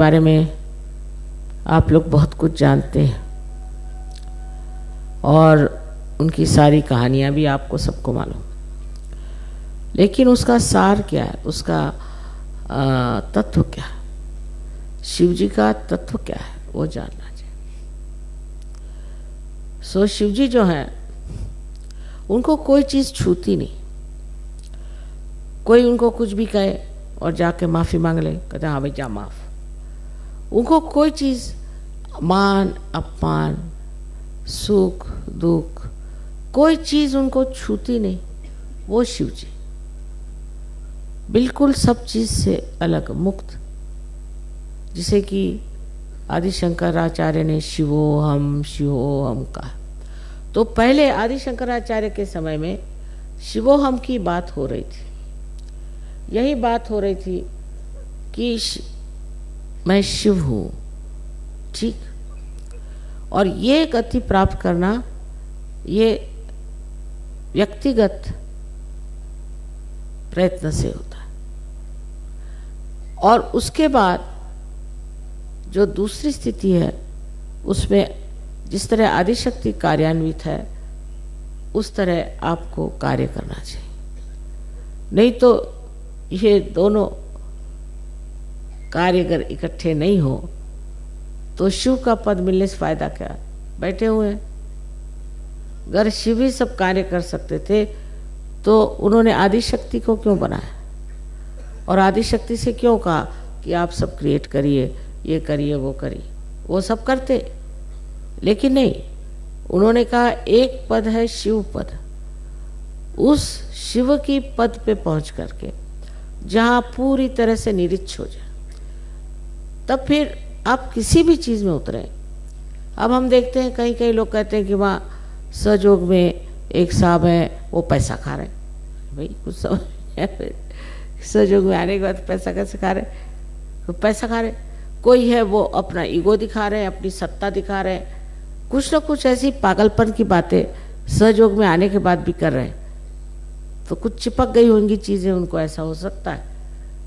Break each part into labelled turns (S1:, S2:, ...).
S1: बारे में आप लोग बहुत कुछ जानते हैं और उनकी सारी कहानियां भी आपको सबको मालूम, लेकिन उसका सार क्या है, उसका तत्व क्या है, शिव जी का तत्व क्या है, वो जानना चाहिए। सो शिव जी जो हैं उनको कोई चीज़ छूती नहीं। कोई उनको कुछ भी कहे और जाके माफ़ी मांग ले, कहते हाँ भाई जा माफ़। उनको कोई चीज़, मान अपमान, सुख दुख, कोई चीज़ उनको छूती नहीं। वो शिव जी बिल्कुल सब चीज़ से अलग, मुक्त, जिसे कि आदि शंकराचार्य ने शिवोहम शिवोहम कहा। तो पहले आदि शंकराचार्य के समय में शिवोहम की बात हो रही थी। यही बात हो रही थी कि मैं शिव हूँ, ठीक। और ये गति प्राप्त करना ये व्यक्तिगत प्रयत्न से होता है। और उसके बाद जो दूसरी स्थिति है उसमें जिस तरह आदिशक्ति कार्यान्वित है उस तरह आपको कार्य करना चाहिए। नहीं तो ये दोनों कार्य अगर इकट्ठे नहीं हो तो शिव का पद मिलने से फायदा क्या। बैठे हुए हैं, अगर शिव ही सब कार्य कर सकते थे तो उन्होंने आदिशक्ति को क्यों बनाया और आदिशक्ति से क्यों कहा कि आप सब क्रिएट करिए, ये करिए, वो करिए। वो सब करते, लेकिन नहीं, उन्होंने कहा एक पद है शिव पद। उस शिव की पद पे पहुंच करके जहाँ पूरी तरह से निरीक्ष हो जाए, तब फिर आप किसी भी चीज़ में उतरें। अब हम देखते हैं कहीं कहीं लोग कहते हैं कि वहाँ सहयोग में एक साहब हैं, वो पैसा खा रहे हैं। भाई कुछ समझ, सहयोग में आने के बाद पैसा कैसे खा रहे, तो पैसा खा रहे। कोई है वो अपना ईगो दिखा रहे हैं, अपनी सत्ता दिखा रहे हैं, कुछ ना कुछ ऐसी पागलपन की बातें सहयोग में आने के बाद भी कर रहे हैं। तो कुछ चिपक गई होंगी चीज़ें, उनको ऐसा हो सकता है,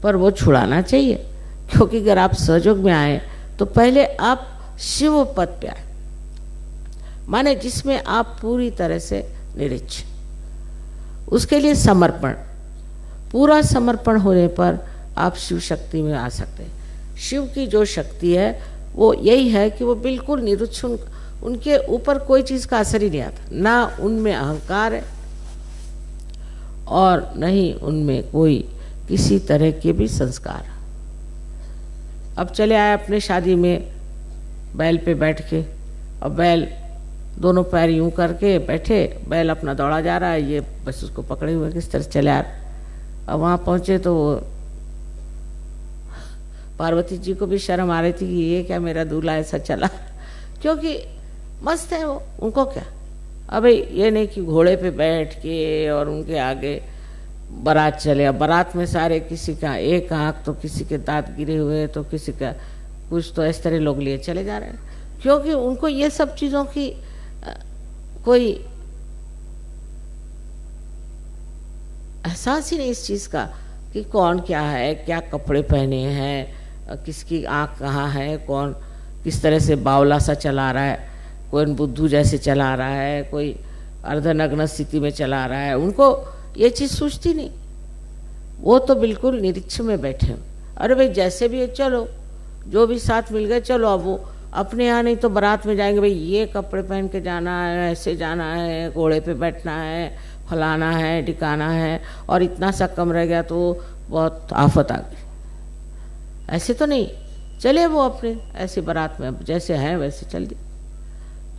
S1: पर वो छुड़ाना चाहिए। क्योंकि अगर आप सहयोग में आए तो पहले आप शिव पद पे आए, माने जिसमें आप पूरी तरह से निरीक्ष। उसके लिए समर्पण, पूरा समर्पण होने पर आप शिव शक्ति में आ सकते हैं। शिव की जो शक्ति है वो यही है कि वो बिल्कुल निरुच्छ, उनके ऊपर कोई चीज़ का असर ही नहीं आता। ना उनमें अहंकार है और न ही उनमें कोई किसी तरह के भी संस्कार। अब चले आए अपने शादी में बैल पे बैठ के, और बैल दोनों पैर यूं करके बैठे, बैल अपना दौड़ा जा रहा है, ये बस उसको पकड़े हुए किस तरह चले आ रहे। अब वहाँ पहुँचे तो पार्वती जी को भी शर्म आ रही थी कि ये क्या मेरा दूल्हा ऐसा चला, क्योंकि मस्त है वो, उनको क्या। अबे ये नहीं कि घोड़े पे बैठ के और उनके आगे बारात चले। अब बारात में सारे, किसी का एक आँख, तो किसी के दांत गिरे हुए, तो किसी का कुछ, तो इस तरह लोग लिए चले जा रहे हैं, क्योंकि उनको ये सब चीज़ों की कोई एहसास ही नहीं इस चीज़ का कि कौन क्या है, क्या कपड़े पहने हैं, किसकी आँख कहाँ है, कौन किस तरह से बावला सा चला रहा है, कोई बुद्धू जैसे चला रहा है, कोई अर्धनग्न स्थिति में चला रहा है। उनको ये चीज़ सूझती नहीं, वो तो बिल्कुल निरीक्ष में बैठे। अरे भाई जैसे भी है, चलो जो भी साथ मिल गए चलो। अब वो अपने यहाँ नहीं तो बारात में जाएंगे, भाई ये कपड़े पहन के जाना है, ऐसे जाना है, घोड़े पे बैठना है, फलाना है, टिकाना है, और इतना सा कम रह गया तो बहुत आफत आ गई। ऐसे तो नहीं चले वो अपने ऐसे बारात में, जैसे हैं वैसे चल दिए,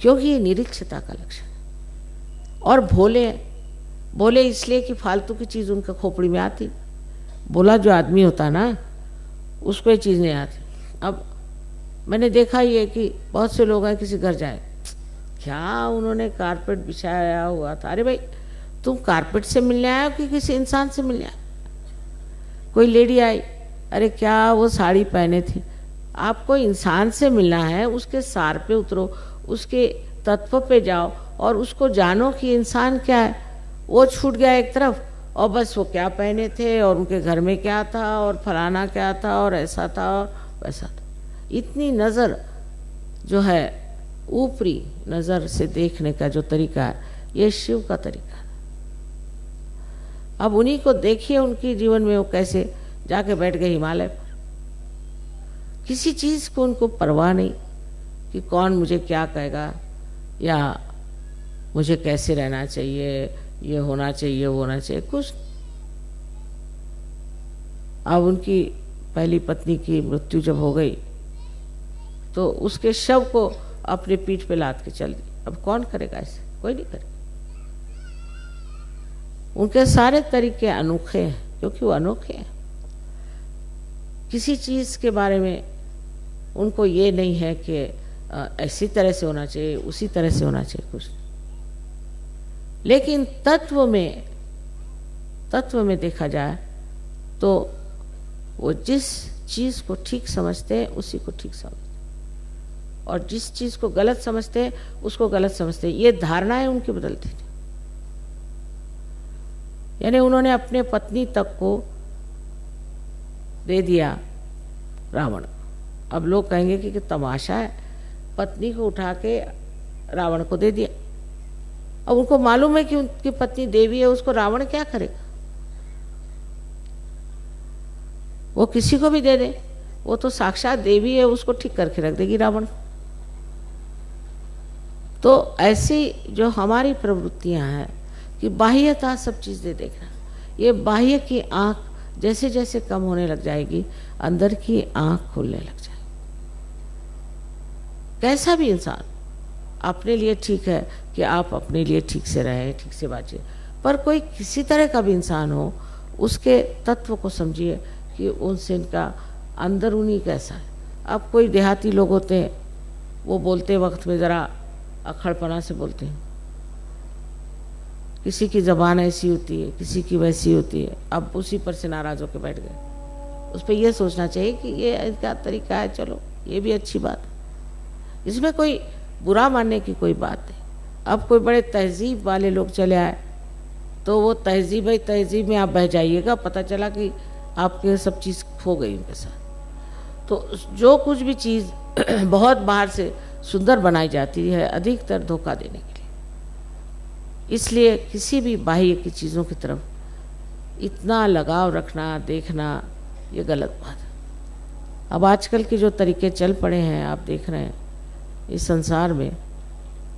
S1: क्योंकि ये निरीक्षता का लक्षण है। और भोले, बोले इसलिए कि फालतू की चीज़ उनका खोपड़ी में आती। बोला जो आदमी होता है ना, उसको ये चीज़ नहीं आती। अब मैंने देखा ये कि बहुत से लोग हैं, किसी घर जाए, क्या उन्होंने कारपेट बिछाया हुआ था। अरे भाई तुम कारपेट से मिलने आए हो कि किसी इंसान से मिलने आए। कोई लेडी आई, अरे क्या वो साड़ी पहने थी। आपको इंसान से मिलना है, उसके सार पे उतरो, उसके तत्व पे जाओ और उसको जानो कि इंसान क्या है। वो छूट गया एक तरफ, और बस वो क्या पहने थे और उनके घर में क्या था और फलाना क्या था और ऐसा था और वैसा था। इतनी नज़र जो है ऊपरी नज़र से देखने का जो तरीका है, ये शिव का तरीका है। अब उन्हीं को देखिए उनके जीवन में वो कैसे जाके बैठ गए हिमालय पर। किसी चीज़ को उनको परवाह नहीं कि कौन मुझे क्या कहेगा या मुझे कैसे रहना चाहिए, ये होना चाहिए, वो होना चाहिए, कुछ। अब उनकी पहली पत्नी की मृत्यु जब हो गई तो उसके शव को अपने पीठ पे लाद के चल दी। अब कौन करेगा ऐसे? कोई नहीं करेगा। उनके सारे तरीके अनोखे हैं, क्योंकि वो अनोखे हैं। किसी चीज़ के बारे में उनको ये नहीं है कि ऐसी तरह से होना चाहिए, उसी तरह से होना चाहिए, कुछ। लेकिन तत्व में देखा जाए तो वो जिस चीज़ को ठीक समझते हैं उसी को ठीक समझते हैं, और जिस चीज़ को गलत समझते हैं उसको गलत समझते हैं। ये धारणाएं उनकी बदलती थी। यानी उन्होंने अपने पत्नी तक को दे दिया रावण। अब लोग कहेंगे कि तमाशा है, पत्नी को उठा के रावण को दे दिया। अब उनको मालूम है कि उनकी पत्नी देवी है, उसको रावण क्या करेगा? वो किसी को भी दे दे, वो तो साक्षात देवी है, उसको ठीक करके रख देगी रावण। तो ऐसी जो हमारी प्रवृत्तियां हैं कि बाह्यता सब चीज़ें देखना, ये बाह्य की आंख जैसे जैसे कम होने लग जाएगी, अंदर की आंख खुलने लग जाएगी। कैसा भी इंसान अपने लिए ठीक है कि आप अपने लिए ठीक से रहें, ठीक से बातचीत, पर कोई किसी तरह का भी इंसान हो, उसके तत्व को समझिए कि उनसे इनका अंदरूनी कैसा है। अब कोई देहाती लोग होते हैं, वो बोलते वक्त में ज़रा अखड़पना से बोलते हैं, किसी की ज़बान ऐसी होती है, किसी की वैसी होती है। अब उसी पर से नाराज़ होकर बैठ गए। उस पर यह सोचना चाहिए कि ये इनका तरीका है, चलो ये भी अच्छी बात है, इसमें कोई बुरा मानने की कोई बात नहीं। अब कोई बड़े तहजीब वाले लोग चले आए तो वो तहजीब में आप बह जाइएगा, पता चला कि आपके सब चीज़ खो गई उनके साथ। तो जो कुछ भी चीज़ बहुत बाहर से सुंदर बनाई जाती है, अधिकतर धोखा देने के लिए। इसलिए किसी भी बाह्य की चीज़ों की तरफ इतना लगाव रखना, देखना, ये गलत बात है। अब आजकल के जो तरीके चल पड़े हैं, आप देख रहे हैं इस संसार में,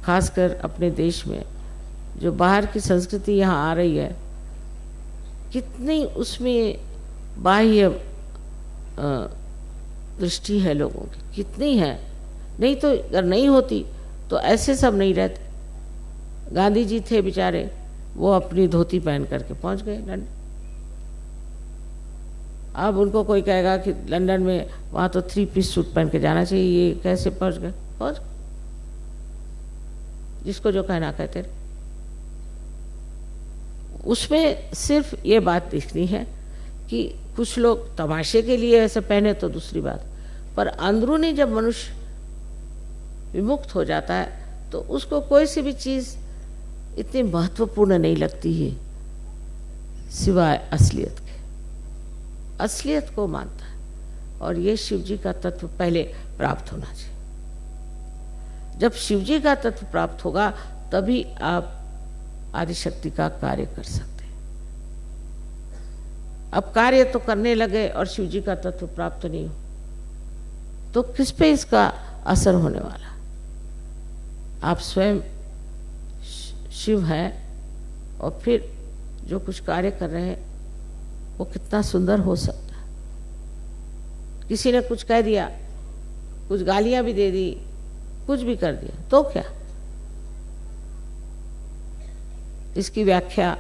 S1: खासकर अपने देश में, जो बाहर की संस्कृति यहाँ आ रही है, कितनी उसमें बाह्य दृष्टि है लोगों की, कितनी है। नहीं तो अगर नहीं होती तो ऐसे सब नहीं रहते। गांधी जी थे बेचारे, वो अपनी धोती पहन करके पहुंच गए लंदन। अब उनको कोई कहेगा कि लंदन में वहाँ तो 3 पीस सूट पहन के जाना चाहिए, ये कैसे पहुंच गए? पहुंच, जिसको जो कहना कहते रहे। उसमें सिर्फ ये बात दिखनी है कि कुछ लोग तमाशे के लिए ऐसे पहने तो दूसरी बात, पर अंदरूनी जब मनुष्य विमुक्त हो जाता है तो उसको कोई सी भी चीज़ इतनी महत्वपूर्ण नहीं लगती है सिवाय असलियत के। असलियत को मानता है, और ये शिव जी का तत्व पहले प्राप्त होना चाहिए। जब शिव जी का तत्व प्राप्त होगा तभी आप आदिशक्ति का कार्य कर सकते हैं। अब कार्य तो करने लगे और शिव जी का तत्व प्राप्त नहीं हो तो किस पे इसका असर होने वाला? आप स्वयं शिव हैं और फिर जो कुछ कार्य कर रहे हैं वो कितना सुंदर हो सकता है। किसी ने कुछ कह दिया, कुछ गालियां भी दे दी, कुछ भी कर दिया, तो क्या? इसकी व्याख्या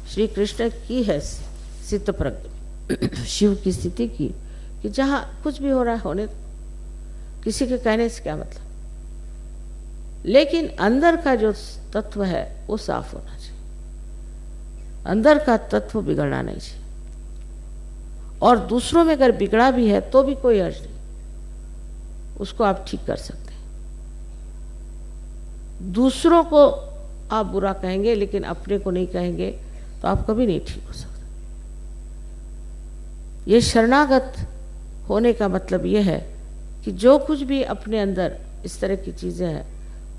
S1: श्री कृष्ण की है सिद्ध प्रज्ञ शिव की स्थिति की, कि जहां कुछ भी हो रहा है होने दो, किसी के कहने से क्या मतलब। लेकिन अंदर का जो तत्व है वो साफ होना चाहिए, अंदर का तत्व बिगड़ना नहीं चाहिए। और दूसरों में अगर बिगड़ा भी है तो भी कोई अर्ज नहीं, उसको आप ठीक कर सकते हैं। दूसरों को आप बुरा कहेंगे लेकिन अपने को नहीं कहेंगे तो आप कभी नहीं ठीक हो सकते। ये शरणागत होने का मतलब यह है कि जो कुछ भी अपने अंदर इस तरह की चीज़ें हैं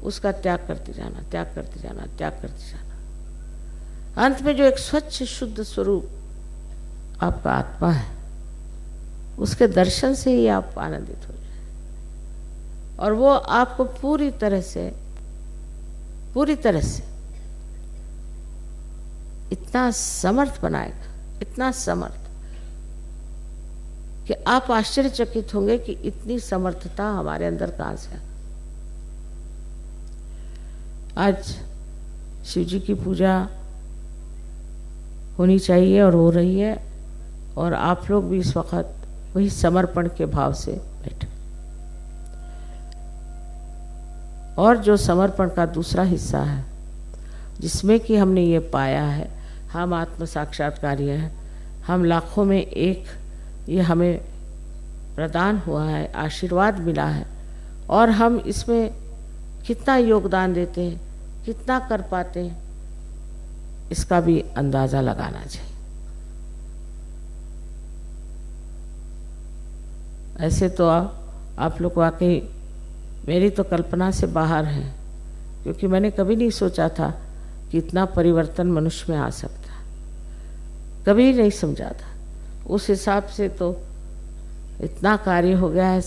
S1: उसका त्याग करते जाना, त्याग करते जाना, त्याग करते जाना। अंत में जो एक स्वच्छ शुद्ध स्वरूप आपका आत्मा है, उसके दर्शन से ही आप आनंदित हो जाए और वो आपको पूरी तरह से इतना समर्थ बनाएगा, इतना समर्थ कि आप आश्चर्यचकित होंगे कि इतनी समर्थता हमारे अंदर कहाँ से है। आज शिव जी की पूजा होनी चाहिए और हो रही है, और आप लोग भी इस वक्त वही समर्पण के भाव से बैठे। और जो समर्पण का दूसरा हिस्सा है जिसमें कि हमने ये पाया है, हम आत्म साक्षात्कारी हैं, हम लाखों में एक, ये हमें प्रदान हुआ है, आशीर्वाद मिला है, और हम इसमें कितना योगदान देते हैं, कितना कर पाते हैं, इसका भी अंदाज़ा लगाना चाहिए। ऐसे तो आप लोग वाकई मेरी तो कल्पना से बाहर हैं, क्योंकि मैंने कभी नहीं सोचा था कि इतना परिवर्तन मनुष्य में आ सकता है, कभी नहीं समझा था। उस हिसाब से तो इतना कार्य हो गया है।